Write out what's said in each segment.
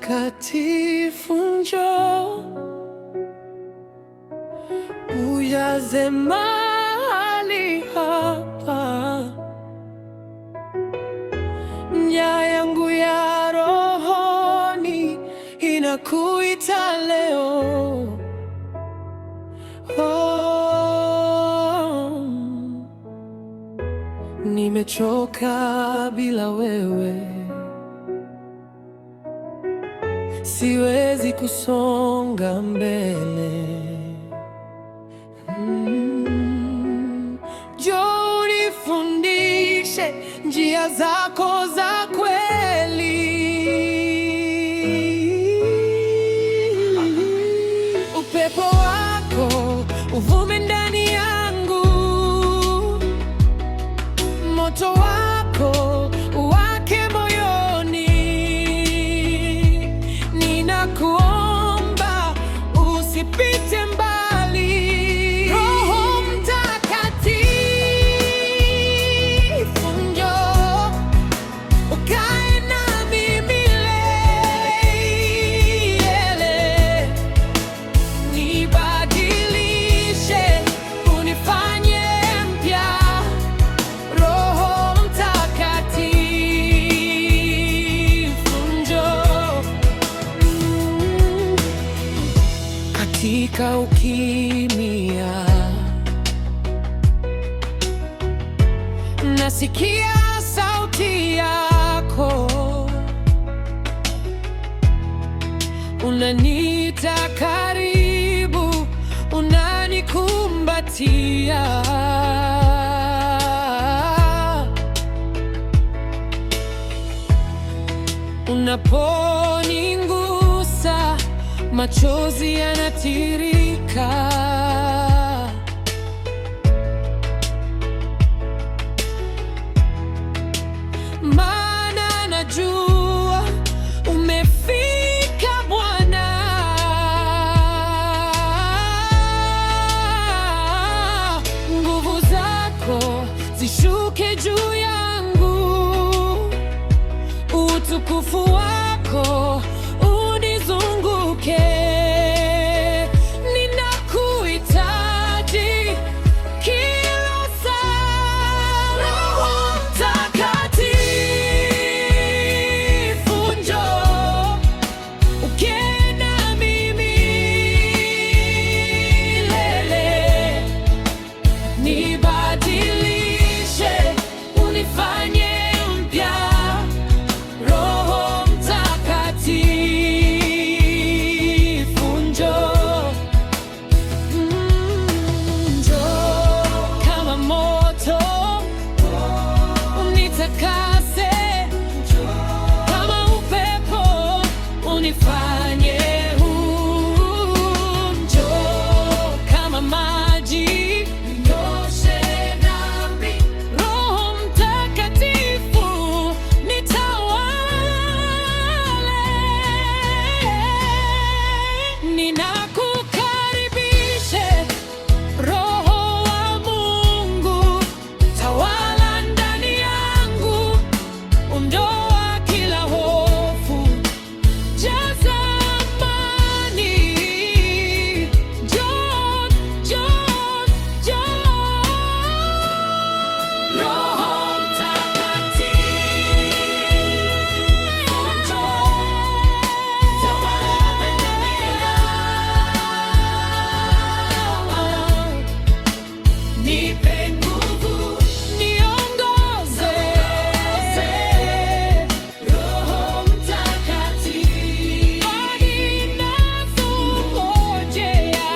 Mtakatifu, njoo ujaze mahali hapa. Njaa yangu ya rohoni inakuita leo. Nimechoka bila wewe, siwezi kusonga mbele. Njoo unifundishe njia zako za kweli. Upepo wako uvume ndani yangu, moto wako uwake moyoni. Ninakuomba usipite mbali. Roho Mtakatifu, njoo ukae nami milele. Nibadilishe, unifanye mpya. Roho Mtakatifu, njoo. Katika ukimya nasikia sauti yako, unaniita karibu, unanikumbatia. Unaponigusa machozi yanatirika, maana najua umefika Bwana. Nguvu zako zishuke juu yangu, utukufu wako unizunguke. Ninakuhitaji kila saa. Roho Mtakatifu, njoo ukae nami milele. Nibadilishe, unifanye mpya. Roho Mtakatifu, njoo. Njoo kama moto unitakase, kama upepo unifanye huru. Njoo kama maji nioshe dhambi. Roho Mtakatifu nitawale. Ninakukaribishe, Roho wa Mungu, tawala ndani yangu, ondoa kila hofu, jaza amani. Njoo, njoo, njoo. Roho Mtakatifu, njoo, tawala ndani yangu. Nipe nguvu, niongoze. Roho Mtakatifu, ninakungojea.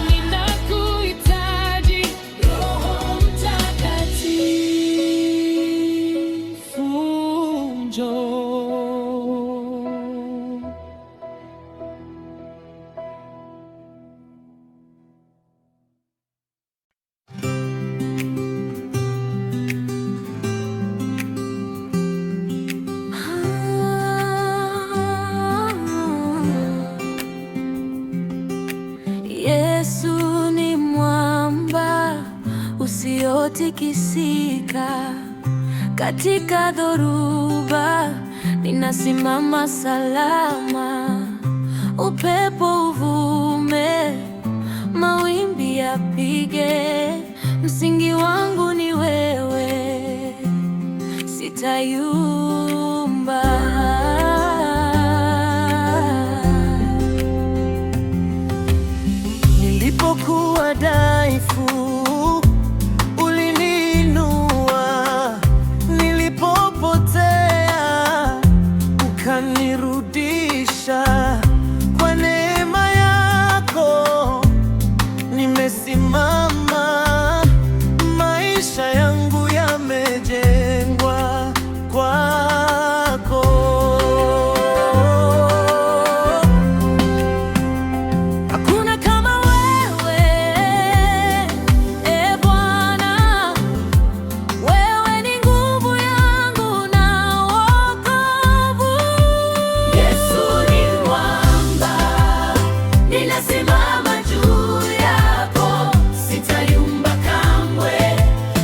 Ninakuhitaji. Roho Mtakatifu, njoo. Yesu ni mwamba usiotikisika, katika dhoruba ninasimama salama. Upepo uvume, mawimbi yapige, msingi wangu ni wewe, sitayumba. Nilipokuwa dhaifu uliniinua, nilipopotea ukanirudisha. Kwa neema yako nimesimama, maisha yangu yamejengwa kwako. Hakuna kama wewe, e Bwana, wewe ni nguvu yangu na wokovu. Yesu ni mwamba, ninasimama juu yako, sitayumba kamwe.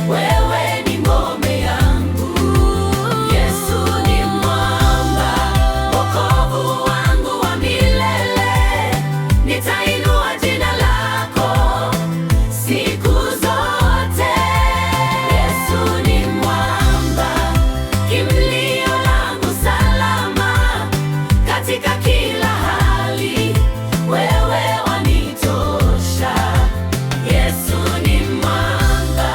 Wewe ni ngome yangu. Yesu ni mwamba, wokovu wangu wa milele. Nitainua jina lako siku zote. Yesu ni mwamba, kimbilio langu salama katika kila hali. Wewe wanitosha. Yesu ni mwanga,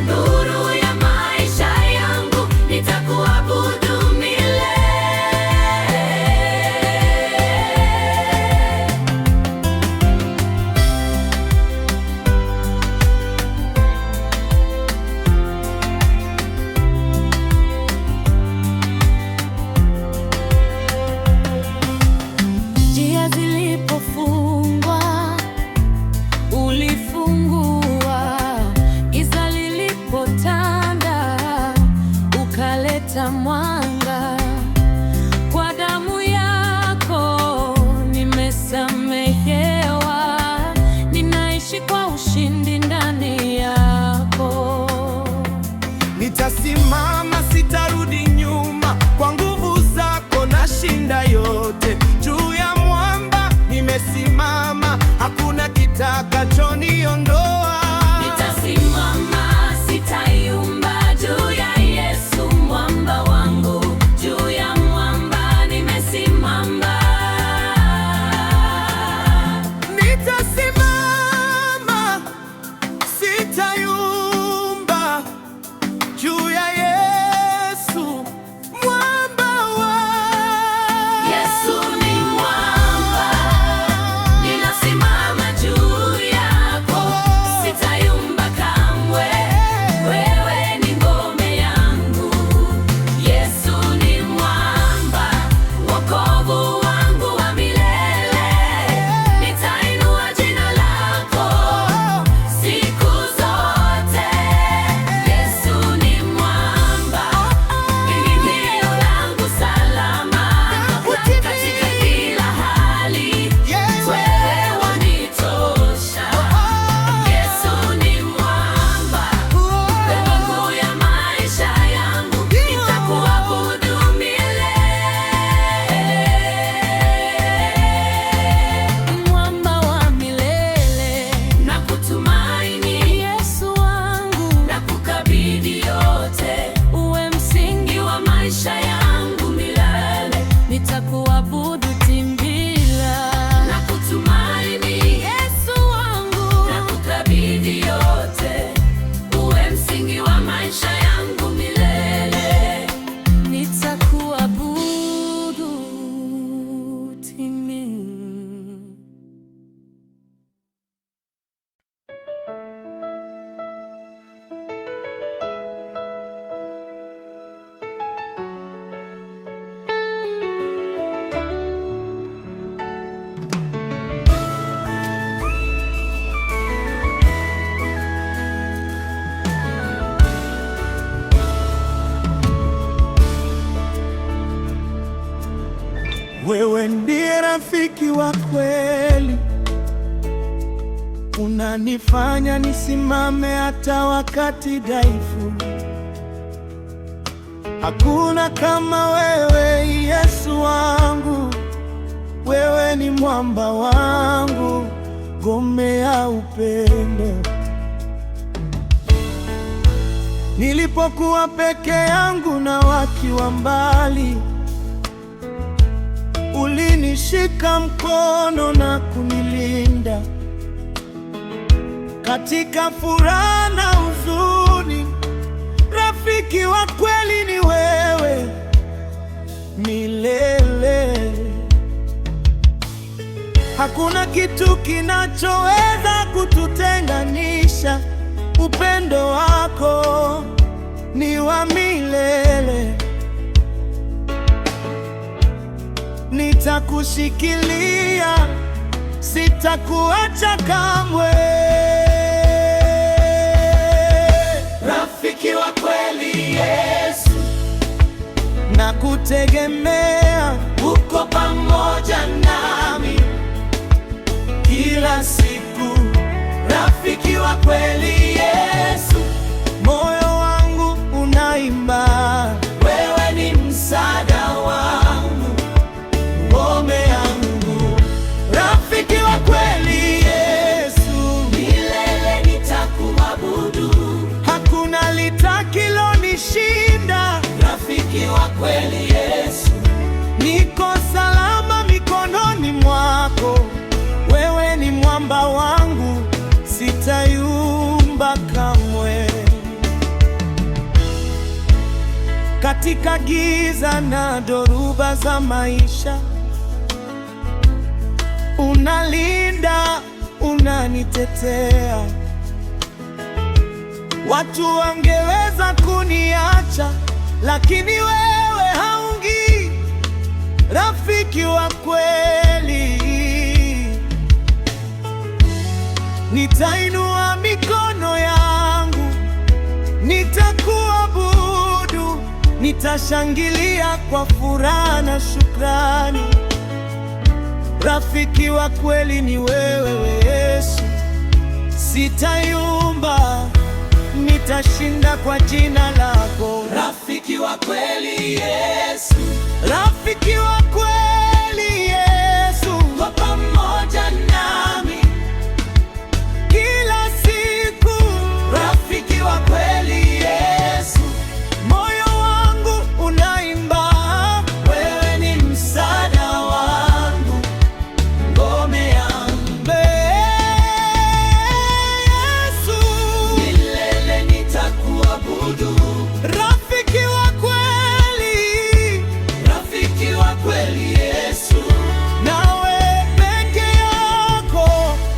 nuru ya maisha yangu. Nitakuabudu milele. Njia zilipofungwa ulifungua, giza lilipotanda ukaleta mwanga. Kwa damu yako nimesamehewa, ninaishi kwa ushindi ndani yako. Nitasimama, sitarudi nyuma, kwa nguvu zako nashinda yote. Juu ya mwamba nimesimama, hakuna kitakachoniondoa. Nitasimama, sitayumba juu ya Yesu mwamba wangu. Juu ya mwamba nimesimama. Nitasimama, sitayumba juu ya Yesu mwamba wa. Yesu ni mwamba, ninasimama juu yako, sitayumba kamwe. Wewe ni ngome yangu. Yesu ni mwamba, wokovu wangu wa milele. Nitainua jina lako siku zote. Yesu ni mwamba, kimbilio langu salama katika kila hali. Wewe wanitosha. Yesu ni mwamba, nguvu ya maisha yangu. Nitakuabudu milele. Mwamba wa milele, nakutumaini Yesu wangu, nakukabidhi yote. Uwe msingi wa maisha yangu milele. Nitakuabudu timbila. Nakutumaini Yesu wangu, nakukabidhi yote. Uwe msingi wa maisha yangu milele. Nitakuabudu timbila. Wewe ndiye rafiki wa kweli, unanifanya nisimame hata wakati dhaifu. Hakuna kama wewe Yesu wangu, wewe ni mwamba wangu, ngome ya upendo. Nilipokuwa peke yangu na wakiwa mbali, ulinishika mkono na kunilinda. Katika furaha na huzuni, rafiki wa kweli ni wewe milele. Hakuna kitu kinachoweza kututenganisha. Upendo wako ni wa milele. Nitakushikilia, sitakuacha kamwe. Rafiki wa kweli Yesu, nakutegemea, uko pamoja nami kila siku. Rafiki wa kweli Yesu, moyo wangu unaimba, wewe ni msaada wangu, ngome yangu. rafiki wa kweli Yesu, milele nitakuabudu, hakuna litakilonishinda. rafiki wa kweli Yesu, niko salama mikononi mwako, wewe ni mwamba wangu, sitayumba kamwe. Katika giza na dhoruba za maisha, unalinda, unanitetea. Watu wangeweza kuniacha, lakini wewe haungi, rafiki wa kweli. Nitainua mikono yangu, nitakuabudu, nitashangilia kwa furaha na shukrani. Rafiki wa kweli ni wewe Yesu, sitayumba, nitashinda kwa jina lako. rafiki wa kweli Yesu, Rafiki wa kweli Yesu, uko pamoja nami kila siku. rafiki wa kweli Yesu, Moyo wangu unaimba, wewe ni msaada wangu, ngome yangu. Yesu, Milele nitakuabudu, rafiki wa kweli, rafiki wa kweli Yesu, nawe peke yako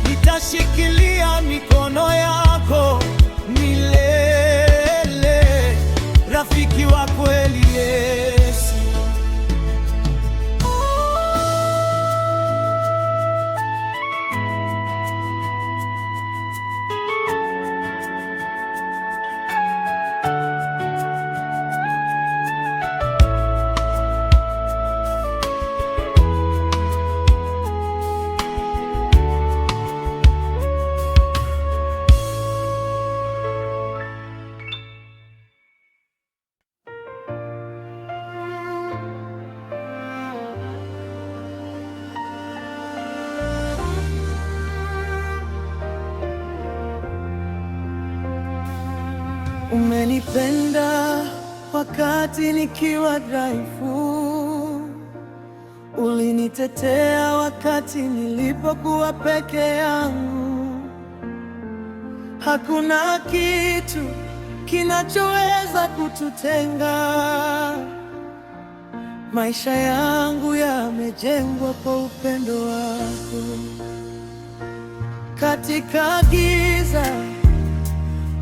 nitashikilia mikono yako milele. Rafiki wa kweli Yesu. Umenipenda wakati nikiwa dhaifu, ulinitetea wakati nilipokuwa peke yangu. Hakuna kitu kinachoweza kututenga. Maisha yangu yamejengwa kwa upendo wako. Katika giza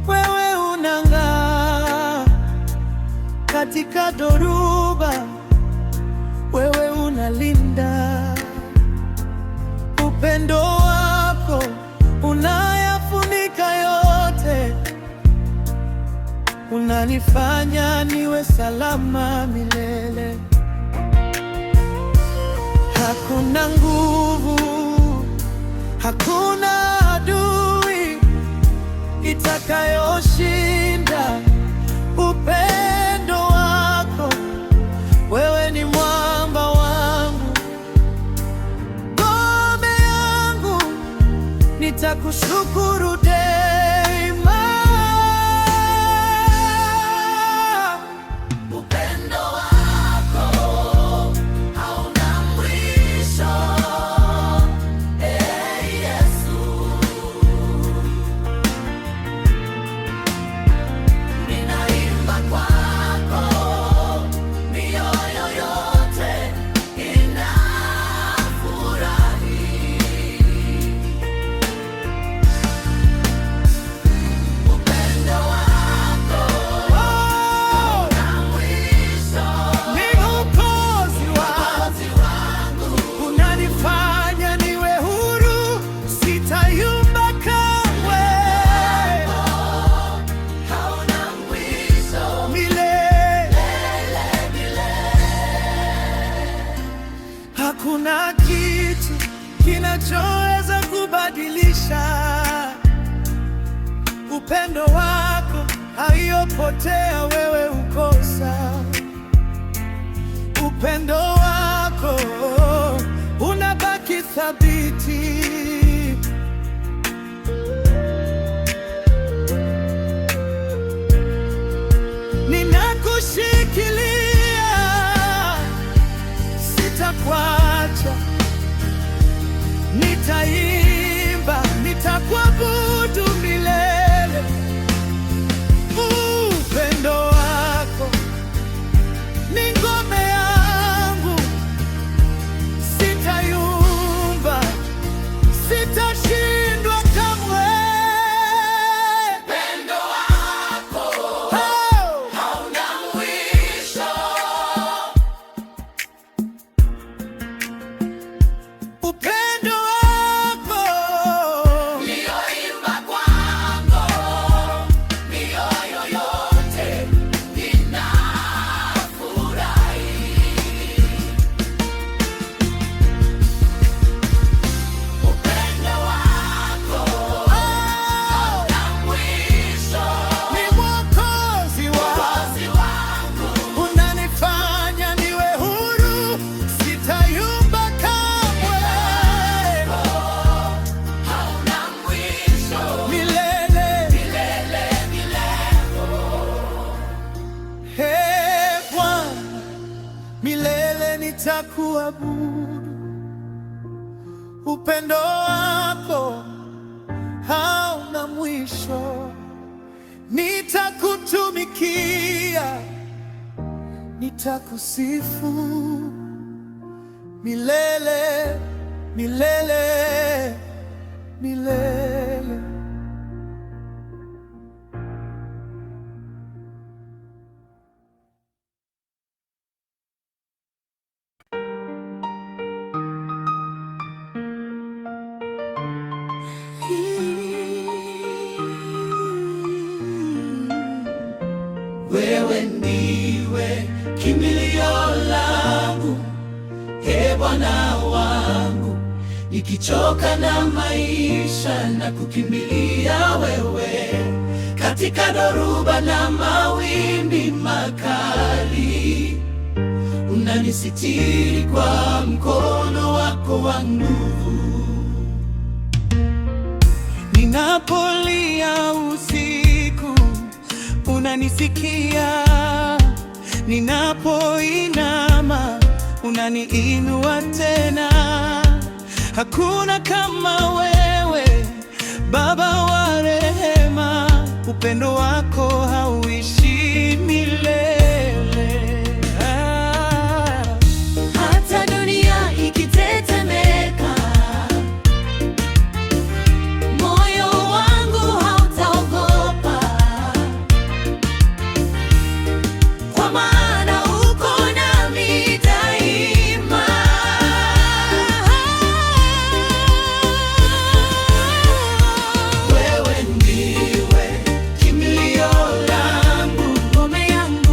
wewe unang'aa, katika dhoruba wewe unalinda. Upendo wako unayafunika yote, unanifanya niwe salama milele. Hakuna nguvu, hakuna adui itakayoshinda upendo wako. nitakushukuru daima. Upendo wako hauna mwisho, Yesu. Ninaimba kwako, mioyo yote inafurahi. Upendo wako hauna mwisho, Ni Mwokozi wangu, unanifanya niwe huru, sitayumba kamwe. hauna mwisho, Milele hakuna kitu kinachoweza kubadilisha upendo wako. Haupotea, wewe ukosa. Upendo wako unabaki thabiti. Ninakushikilia, sitakuacha. Nitaimba, nitakuabudu milele. Upendo wako ni ngome yangu, sitayumba, sitashindwa kamwe. upendo wako Oh! hauna mwisho. Upendo wako Niliyoimba kwako, mioyo yote inafurahi. Upendo wako hauna mwisho, ni Mwokozi wangu, Mwokozi wangu. unanifanya niwe huru, sitayumba kamwe. Hauna mwisho, Milele, milele, milele. Ee Bwana, milele nitakuabudu. Upendo wako hauna mwisho, nitakutumikia, nitakusifu milele, milele, milele. Wewe ndiwe kimbilio langu, Ee Bwana wangu, nikichoka na maisha na kukimbilia wewe, katika dhoruba na mawimbi makali, unanisitiri kwa mkono wako wa nguvu. Ninapolia usiku unanisikia, ninapoinama unaniinua tena. Hakuna kama wewe, Baba wa rehema, upendo wako hauishi milele. Hata dunia ikitetemeka, moyo wangu hautaogopa, kwa maana uko nami daima. Wewe ndiwe kimbilio langu, ngome yangu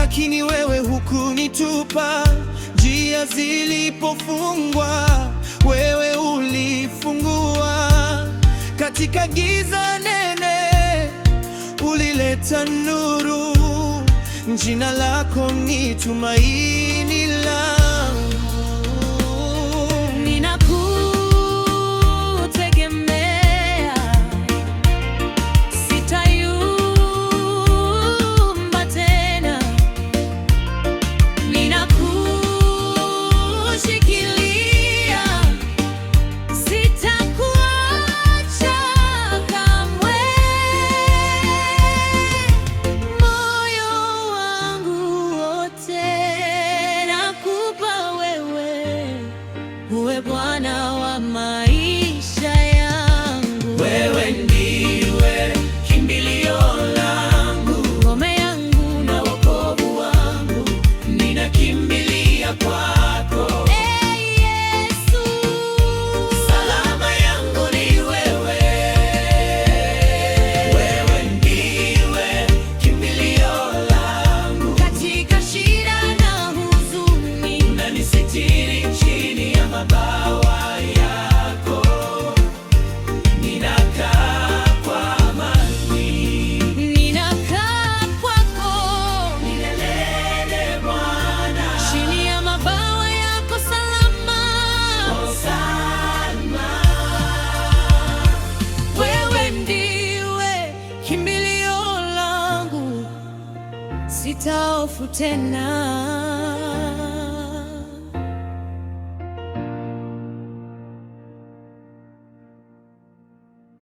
lakini wewe hukunitupa. Njia zilipofungwa, wewe ulifungua. Katika giza nene, ulileta nuru. Jina lako ni tumaini langu. Ninakutegemea, sitayumba tena. Ninakushikilia, sitakuacha kamwe. Moyo wangu wote nakupa wewe, uwe Bwana wa maisha yangu. Wewe ndiwe kimbilio langu, Ngome yangu na wokovu wangu, ninakimbilia kwako. Ee Yesu, Salama yangu ni wewe. Wewe ndiwe kimbilio langu, katika shida na huzuni, unanisitiri chini ya mabawa yako. Ninakaa kwa amani, ninakaa kwako milele Bwana. chini ya mabawa yako salama. Salma, Wewe ndiwe kimbilio langu, sitahofu tena.